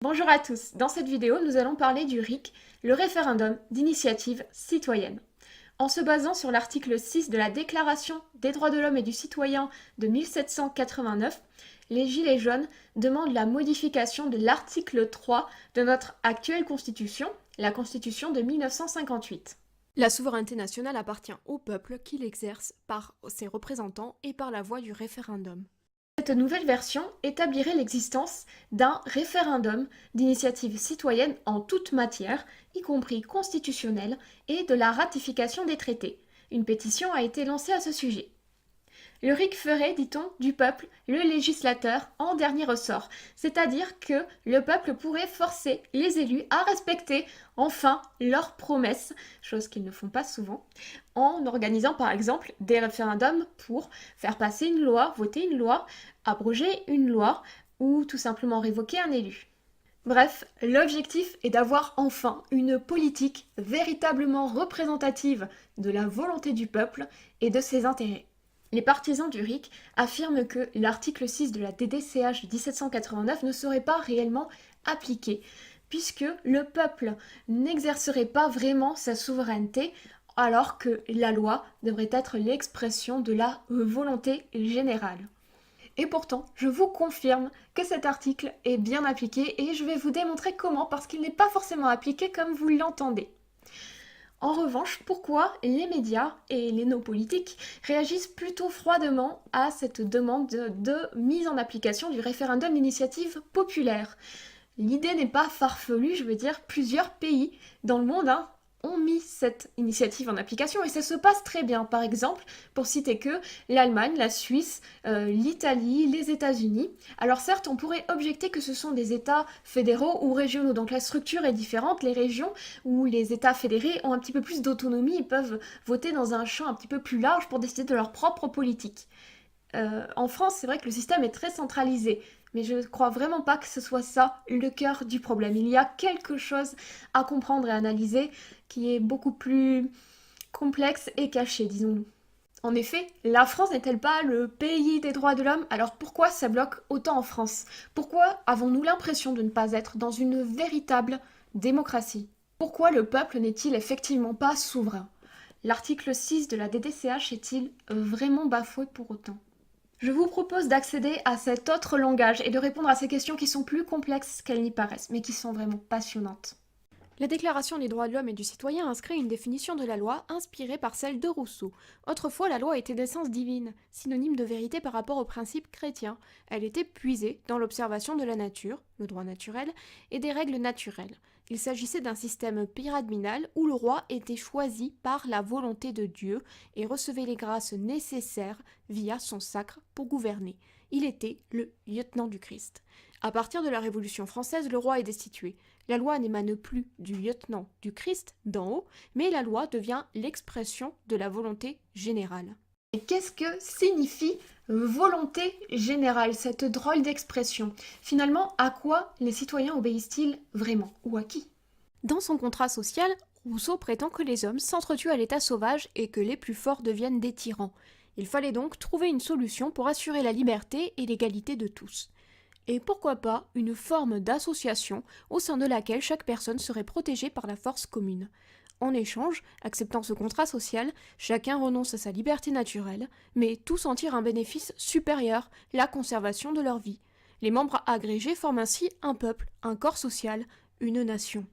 Bonjour à tous, dans cette vidéo nous allons parler du RIC, le référendum d'initiative citoyenne. En se basant sur l'article 6 de la Déclaration des droits de l'homme et du citoyen de 1789, les Gilets jaunes demandent la modification de l'article 3 de notre actuelle Constitution, la Constitution de 1958. La souveraineté nationale appartient au peuple qui l'exerce par ses représentants et par la voie du référendum. Cette nouvelle version établirait l'existence d'un référendum d'initiative citoyenne en toute matière, y compris constitutionnelle, et de la ratification des traités. Une pétition a été lancée à ce sujet. Le RIC ferait, dit-on, du peuple le législateur en dernier ressort, c'est-à-dire que le peuple pourrait forcer les élus à respecter enfin leurs promesses, chose qu'ils ne font pas souvent, en organisant par exemple des référendums pour faire passer une loi, voter une loi, abroger une loi ou tout simplement révoquer un élu. Bref, l'objectif est d'avoir enfin une politique véritablement représentative de la volonté du peuple et de ses intérêts. Les partisans du RIC affirment que l'article 6 de la DDCH de 1789 ne serait pas réellement appliqué, puisque le peuple n'exercerait pas vraiment sa souveraineté, alors que la loi devrait être l'expression de la volonté générale. Et pourtant, je vous confirme que cet article est bien appliqué et je vais vous démontrer comment, parce qu'il n'est pas forcément appliqué comme vous l'entendez. En revanche, pourquoi les médias et les no politiques réagissent plutôt froidement à cette demande de mise en application du référendum d'initiative populaire? L'idée n'est pas farfelue, je veux dire, plusieurs pays dans le monde ont mis cette initiative en application et ça se passe très bien. Par exemple, pour citer que l'Allemagne, la Suisse, l'Italie, les États-Unis. Alors certes, on pourrait objecter que ce sont des États fédéraux ou régionaux, donc la structure est différente. Les régions ou les États fédérés ont un petit peu plus d'autonomie, ils peuvent voter dans un champ un petit peu plus large pour décider de leur propre politique. En France, c'est vrai que le système est très centralisé, mais je ne crois vraiment pas que ce soit ça le cœur du problème. Il y a quelque chose à comprendre et analyser qui est beaucoup plus complexe et caché, disons-nous. En effet, la France n'est-elle pas le pays des droits de l'homme? Alors pourquoi ça bloque autant en France? Pourquoi avons-nous l'impression de ne pas être dans une véritable démocratie? Pourquoi le peuple n'est-il effectivement pas souverain? L'article 6 de la DDCH est-il vraiment bafoué pour autant? Je vous propose d'accéder à cet autre langage et de répondre à ces questions qui sont plus complexes qu'elles n'y paraissent, mais qui sont vraiment passionnantes. La Déclaration des droits de l'homme et du citoyen inscrit une définition de la loi inspirée par celle de Rousseau. Autrefois, la loi était d'essence divine, synonyme de vérité par rapport aux principes chrétiens. Elle était puisée dans l'observation de la nature, le droit naturel, et des règles naturelles. Il s'agissait d'un système pyramidal où le roi était choisi par la volonté de Dieu et recevait les grâces nécessaires via son sacre pour gouverner. Il était le lieutenant du Christ. À partir de la Révolution française, le roi est destitué. La loi n'émane plus du lieutenant du Christ d'en haut, mais la loi devient l'expression de la volonté générale. Et qu'est-ce que signifie volonté générale, cette drôle d'expression? Finalement, à quoi les citoyens obéissent-ils vraiment? Ou à qui? Dans son contrat social, Rousseau prétend que les hommes s'entretuent à l'état sauvage et que les plus forts deviennent des tyrans. Il fallait donc trouver une solution pour assurer la liberté et l'égalité de tous. Et pourquoi pas une forme d'association au sein de laquelle chaque personne serait protégée par la force commune. En échange, acceptant ce contrat social, chacun renonce à sa liberté naturelle, mais tous en tirent un bénéfice supérieur, la conservation de leur vie. Les membres agrégés forment ainsi un peuple, un corps social, une nation.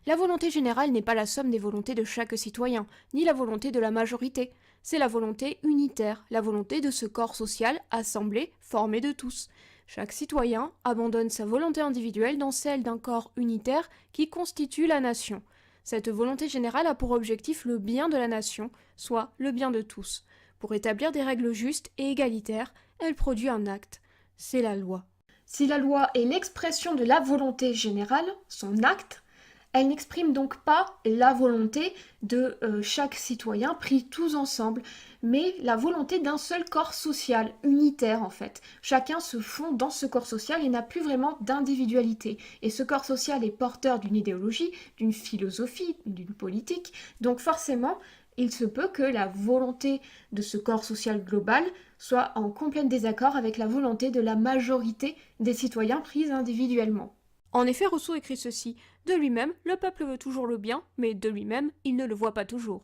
La volonté générale n'est pas la somme des volontés de chaque citoyen, ni la volonté de la majorité. C'est la volonté unitaire, la volonté de ce corps social assemblé, formé de tous. Chaque citoyen abandonne sa volonté individuelle dans celle d'un corps unitaire qui constitue la nation. Cette volonté générale a pour objectif le bien de la nation, soit le bien de tous. Pour établir des règles justes et égalitaires, elle produit un acte. C'est la loi. Si la loi est l'expression de la volonté générale, son acte, elle n'exprime donc pas la volonté de chaque citoyen pris tous ensemble, mais la volonté d'un seul corps social, unitaire en fait. Chacun se fond dans ce corps social et n'a plus vraiment d'individualité. Et ce corps social est porteur d'une idéologie, d'une philosophie, d'une politique. Donc forcément, il se peut que la volonté de ce corps social global soit en complet désaccord avec la volonté de la majorité des citoyens pris individuellement. En effet, Rousseau écrit ceci: de lui-même, le peuple veut toujours le bien, mais de lui-même, il ne le voit pas toujours.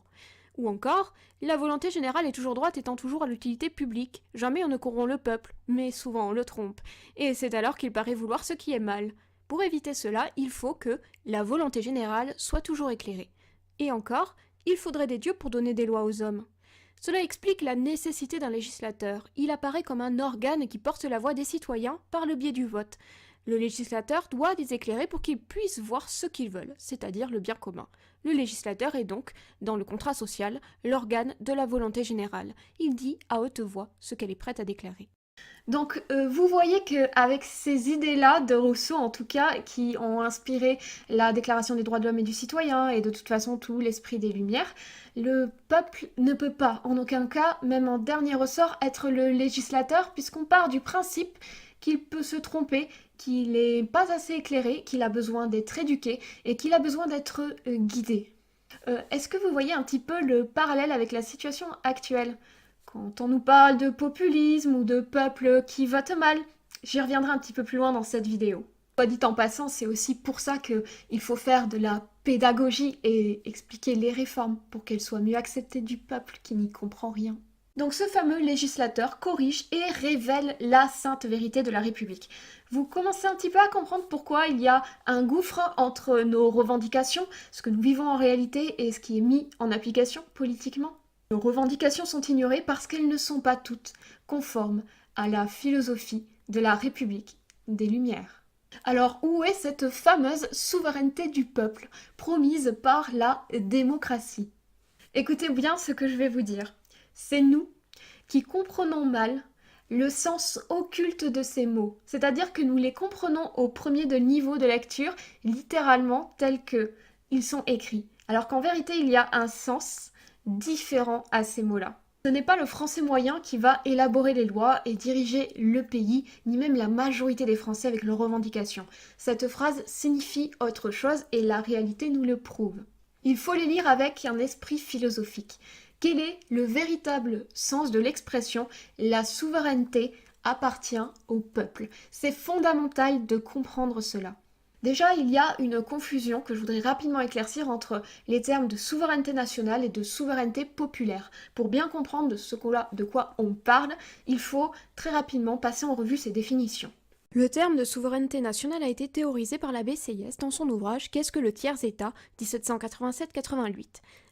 Ou encore, la volonté générale est toujours droite étant toujours à l'utilité publique. Jamais on ne corrompt le peuple, mais souvent on le trompe. Et c'est alors qu'il paraît vouloir ce qui est mal. Pour éviter cela, il faut que la volonté générale soit toujours éclairée. Et encore, il faudrait des dieux pour donner des lois aux hommes. Cela explique la nécessité d'un législateur. Il apparaît comme un organe qui porte la voix des citoyens par le biais du vote. Le législateur doit les éclairer pour qu'ils puissent voir ce qu'ils veulent, c'est-à-dire le bien commun. Le législateur est donc, dans le contrat social, l'organe de la volonté générale. Il dit à haute voix ce qu'elle est prête à déclarer. Donc vous voyez qu'avec ces idées-là de Rousseau, en tout cas, qui ont inspiré la Déclaration des droits de l'homme et du citoyen, et de toute façon tout l'esprit des Lumières, le peuple ne peut pas, en aucun cas, même en dernier ressort, être le législateur, puisqu'on part du principe qu'il peut se tromper, qu'il n'est pas assez éclairé, qu'il a besoin d'être éduqué, et qu'il a besoin d'être guidé. Est-ce que vous voyez un petit peu le parallèle avec la situation actuelle ? Quand on nous parle de populisme ou de peuple qui vote mal, j'y reviendrai un petit peu plus loin dans cette vidéo. Soit dit en passant, c'est aussi pour ça qu'il faut faire de la pédagogie et expliquer les réformes pour qu'elles soient mieux acceptées du peuple qui n'y comprend rien. Donc ce fameux législateur corrige et révèle la sainte vérité de la République. Vous commencez un petit peu à comprendre pourquoi il y a un gouffre entre nos revendications, ce que nous vivons en réalité et ce qui est mis en application politiquement. Nos revendications sont ignorées parce qu'elles ne sont pas toutes conformes à la philosophie de la République des Lumières. Alors où est cette fameuse souveraineté du peuple, promise par la démocratie? Écoutez bien ce que je vais vous dire. C'est nous qui comprenons mal le sens occulte de ces mots, c'est-à-dire que nous les comprenons au premier de niveau de lecture, littéralement tels qu'ils sont écrits, alors qu'en vérité il y a un sens différent à ces mots-là. Ce n'est pas le français moyen qui va élaborer les lois et diriger le pays, ni même la majorité des Français avec leurs revendications. Cette phrase signifie autre chose et la réalité nous le prouve. Il faut les lire avec un esprit philosophique. Quel est le véritable sens de l'expression « la souveraineté appartient au peuple » ? C'est fondamental de comprendre cela. Déjà, il y a une confusion que je voudrais rapidement éclaircir entre les termes de souveraineté nationale et de souveraineté populaire. Pour bien comprendre de quoi on parle, il faut très rapidement passer en revue ces définitions. Le terme de souveraineté nationale a été théorisé par l'abbé Sieyès dans son ouvrage Qu'est-ce que le tiers-État 1787-88.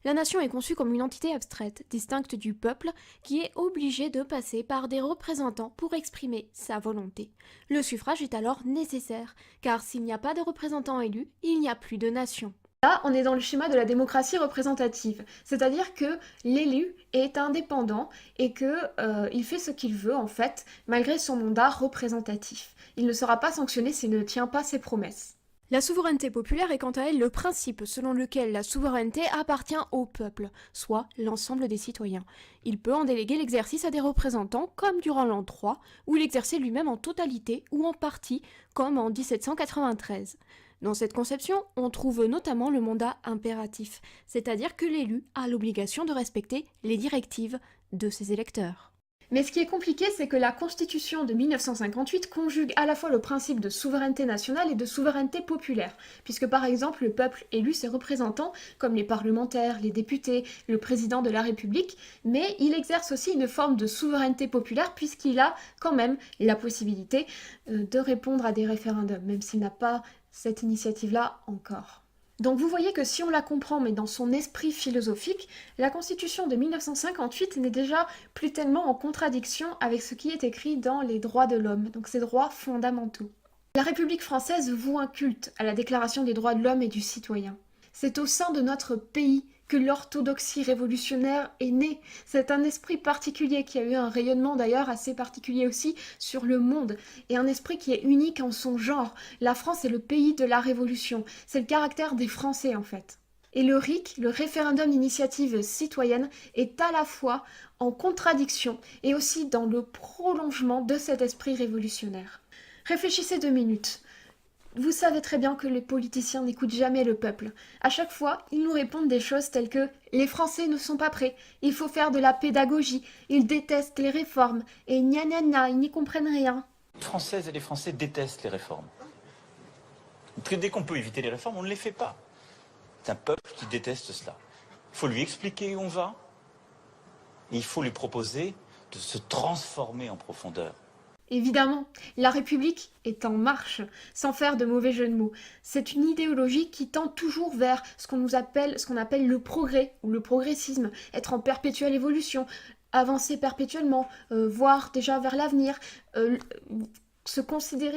La nation est conçue comme une entité abstraite, distincte du peuple, qui est obligée de passer par des représentants pour exprimer sa volonté. Le suffrage est alors nécessaire, car s'il n'y a pas de représentants élus, il n'y a plus de nation. Là, on est dans le schéma de la démocratie représentative, c'est-à-dire que l'élu est indépendant et qu'il fait ce qu'il veut en fait, malgré son mandat représentatif. Il ne sera pas sanctionné s'il ne tient pas ses promesses. La souveraineté populaire est quant à elle le principe selon lequel la souveraineté appartient au peuple, soit l'ensemble des citoyens. Il peut en déléguer l'exercice à des représentants, comme durant l'an 3, ou l'exercer lui-même en totalité ou en partie, comme en 1793. Dans cette conception, on trouve notamment le mandat impératif, c'est-à-dire que l'élu a l'obligation de respecter les directives de ses électeurs. Mais ce qui est compliqué, c'est que la Constitution de 1958 conjugue à la fois le principe de souveraineté nationale et de souveraineté populaire, puisque par exemple le peuple élut ses représentants, comme les parlementaires, les députés, le président de la République, mais il exerce aussi une forme de souveraineté populaire puisqu'il a quand même la possibilité de répondre à des référendums, même s'il n'a pas cette initiative-là encore. Donc vous voyez que si on la comprend, mais dans son esprit philosophique, la Constitution de 1958 n'est déjà plus tellement en contradiction avec ce qui est écrit dans les droits de l'homme, donc ces droits fondamentaux. La République française voue un culte à la Déclaration des droits de l'homme et du citoyen. C'est au sein de notre pays que l'orthodoxie révolutionnaire est née. C'est un esprit particulier qui a eu un rayonnement d'ailleurs assez particulier aussi sur le monde, et un esprit qui est unique en son genre. La France est le pays de la Révolution, c'est le caractère des Français en fait. Et le RIC, le référendum d'initiative citoyenne, est à la fois en contradiction et aussi dans le prolongement de cet esprit révolutionnaire. Réfléchissez 2 minutes. Vous savez très bien que les politiciens n'écoutent jamais le peuple. À chaque fois, ils nous répondent des choses telles que « les Français ne sont pas prêts, il faut faire de la pédagogie, ils détestent les réformes, et gna gna gna, ils n'y comprennent rien. » Les Françaises et les Français détestent les réformes. Parce que dès qu'on peut éviter les réformes, on ne les fait pas. C'est un peuple qui déteste cela. Il faut lui expliquer où on va, et il faut lui proposer de se transformer en profondeur. Évidemment, la République est en marche, sans faire de mauvais jeu de mots. C'est une idéologie qui tend toujours vers ce qu'on appelle le progrès ou le progressisme, être en perpétuelle évolution, avancer perpétuellement, voir déjà vers l'avenir,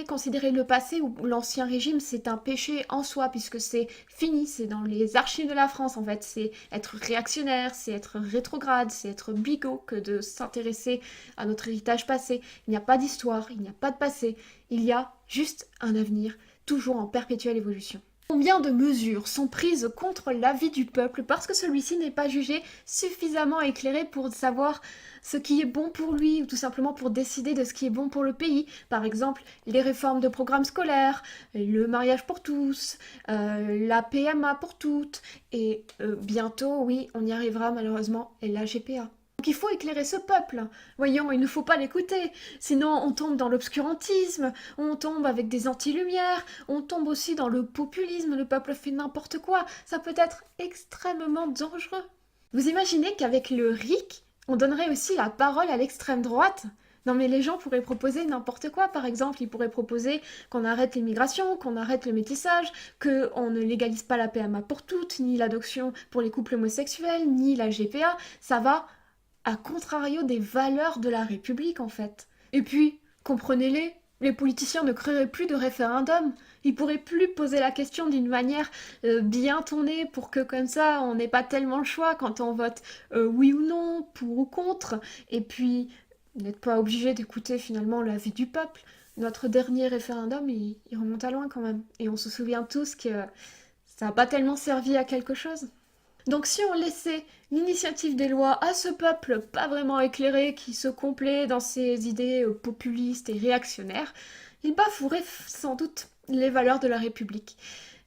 considérer le passé ou l'ancien régime, c'est un péché en soi, puisque c'est fini, c'est dans les archives de la France en fait, c'est être réactionnaire, c'est être rétrograde, c'est être bigot que de s'intéresser à notre héritage passé. Il n'y a pas d'histoire, il n'y a pas de passé, il y a juste un avenir, toujours en perpétuelle évolution. Combien de mesures sont prises contre l'avis du peuple parce que celui-ci n'est pas jugé suffisamment éclairé pour savoir ce qui est bon pour lui ou tout simplement pour décider de ce qui est bon pour le pays. Par exemple, les réformes de programmes scolaires, le mariage pour tous, la PMA pour toutes et bientôt, oui, on y arrivera malheureusement, et la GPA. Donc il faut éclairer ce peuple. Voyons, il ne faut pas l'écouter. Sinon, on tombe dans l'obscurantisme, on tombe avec des anti-lumières, on tombe aussi dans le populisme, le peuple fait n'importe quoi. Ça peut être extrêmement dangereux. Vous imaginez qu'avec le RIC, on donnerait aussi la parole à l'extrême droite? Non mais les gens pourraient proposer n'importe quoi, par exemple, ils pourraient proposer qu'on arrête l'immigration, qu'on arrête le métissage, qu'on ne légalise pas la PMA pour toutes, ni l'adoption pour les couples homosexuels, ni la GPA. Ça va à contrario des valeurs de la République, en fait. Et puis, comprenez-les, les politiciens ne créeraient plus de référendum. Ils pourraient plus poser la question d'une manière bien tournée pour que, comme ça, on n'ait pas tellement le choix quand on vote oui ou non, pour ou contre. Et puis, vous n'êtes pas obligé d'écouter finalement l'avis du peuple. Notre dernier référendum, il remonte à loin quand même. Et on se souvient tous que ça n'a pas tellement servi à quelque chose. Donc si on laissait l'initiative des lois à ce peuple pas vraiment éclairé qui se complaît dans ses idées populistes et réactionnaires, il bafouerait sans doute les valeurs de la République.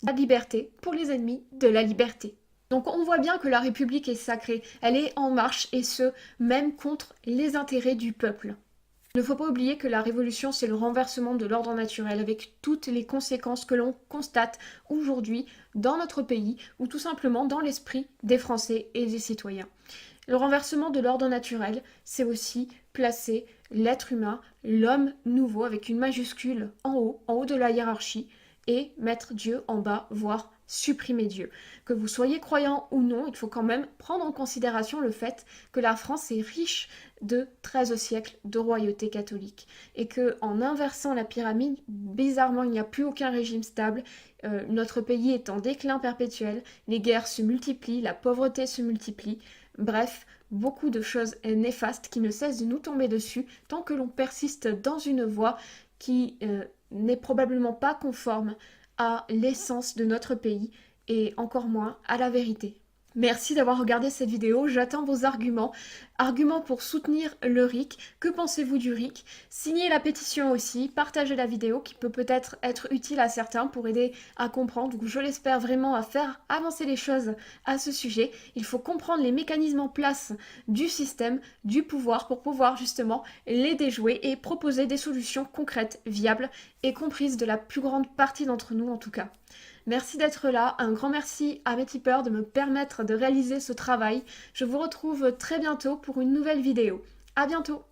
La liberté pour les ennemis de la liberté. Donc on voit bien que la République est sacrée, elle est en marche et ce, même contre les intérêts du peuple. Il ne faut pas oublier que la révolution, c'est le renversement de l'ordre naturel avec toutes les conséquences que l'on constate aujourd'hui dans notre pays ou tout simplement dans l'esprit des Français et des citoyens. Le renversement de l'ordre naturel, c'est aussi placer l'être humain, l'homme nouveau avec une majuscule en haut de la hiérarchie et mettre Dieu en bas, voire supprimer Dieu. Que vous soyez croyant ou non, il faut quand même prendre en considération le fait que la France est riche de 13 siècles de royauté catholique et que en inversant la pyramide, bizarrement, il n'y a plus aucun régime stable. Notre pays est en déclin perpétuel, les guerres se multiplient, la pauvreté se multiplie. Bref, beaucoup de choses néfastes qui ne cessent de nous tomber dessus tant que l'on persiste dans une voie qui n'est probablement pas conforme à l'essence de notre pays et encore moins à la vérité. Merci d'avoir regardé cette vidéo, j'attends vos arguments. Arguments pour soutenir le RIC, que pensez-vous du RIC? Signez la pétition aussi, partagez la vidéo qui peut peut-être être utile à certains pour aider à comprendre, ou je l'espère vraiment à faire avancer les choses à ce sujet. Il faut comprendre les mécanismes en place du système, du pouvoir pour pouvoir justement les déjouer et proposer des solutions concrètes, viables et comprises de la plus grande partie d'entre nous en tout cas. Merci d'être là, un grand merci à mes tipeurs de me permettre de réaliser ce travail. Je vous retrouve très bientôt pour une nouvelle vidéo. À bientôt!